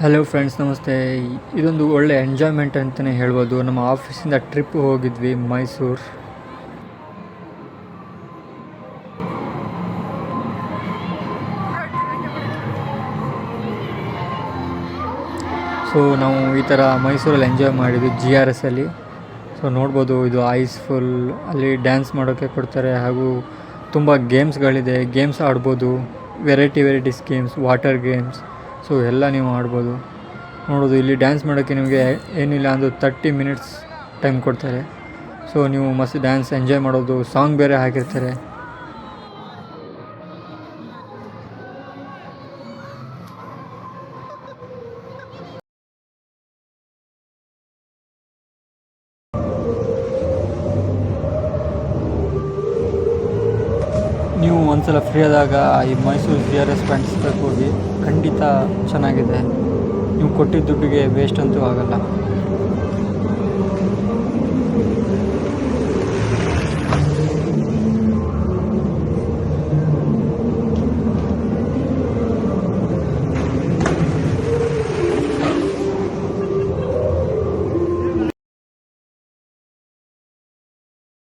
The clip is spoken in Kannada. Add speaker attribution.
Speaker 1: ಹಲೋ ಫ್ರೆಂಡ್ಸ್, ನಮಸ್ತೆ. ಇದೊಂದು ಒಳ್ಳೆ ಎಂಜಾಯ್ಮೆಂಟ್ ಅಂತಲೇ ಹೇಳ್ಬೋದು. ನಮ್ಮ ಆಫೀಸಿಂದ ಟ್ರಿಪ್ ಹೋಗಿದ್ವಿ ಮೈಸೂರು. ಸೊ ನಾವು ಈ ಥರ ಮೈಸೂರಲ್ಲಿ ಎಂಜಾಯ್ ಮಾಡಿದ್ವಿ GRSಲ್ಲಿ. ಸೊ ನೋಡ್ಬೋದು, ಇದು ಐಸ್ಫುಲ್, ಅಲ್ಲಿ ಡ್ಯಾನ್ಸ್ ಮಾಡೋಕ್ಕೆ ಕೊಡ್ತಾರೆ, ಹಾಗೂ ತುಂಬ ಗೇಮ್ಸ್ಗಳಿದೆ. ಗೇಮ್ಸ್ ಆಡ್ಬೋದು, varieties games, water games. So ಎಲ್ಲ ನೀವು ಆಡ್ಬೋದು. ನೋಡೋದು, ಇಲ್ಲಿ ಡ್ಯಾನ್ಸ್ ಮಾಡೋಕ್ಕೆ ನಿಮಗೆ ಏನಿಲ್ಲ ಅಂದರೂ 30 ಮಿನಿಟ್ಸ್ ಟೈಮ್ ಕೊಡ್ತಾರೆ. ಸೊ ನೀವು ಮಸ್ತ್ ಡ್ಯಾನ್ಸ್ ಎಂಜಾಯ್ ಮಾಡೋದು. ಸಾಂಗ್ ಬೇರೆ ಹಾಕಿರ್ತಾರೆ. ನೀವು ಒಂದ್ಸಲ ಫ್ರೀ ಆದಾಗ ಈ ಮೈಸೂರು GRS ಪಾಯಿಂಟ್ಸ್ಗೆ ಹೋಗಿ, ಖಂಡಿತ ಚೆನ್ನಾಗಿದೆ. ನೀವು ಕೊಟ್ಟಿದ್ದ ದುಡ್ಡಿಗೆ ವೇಸ್ಟ್ ಅಂತೂ ಆಗಲ್ಲ.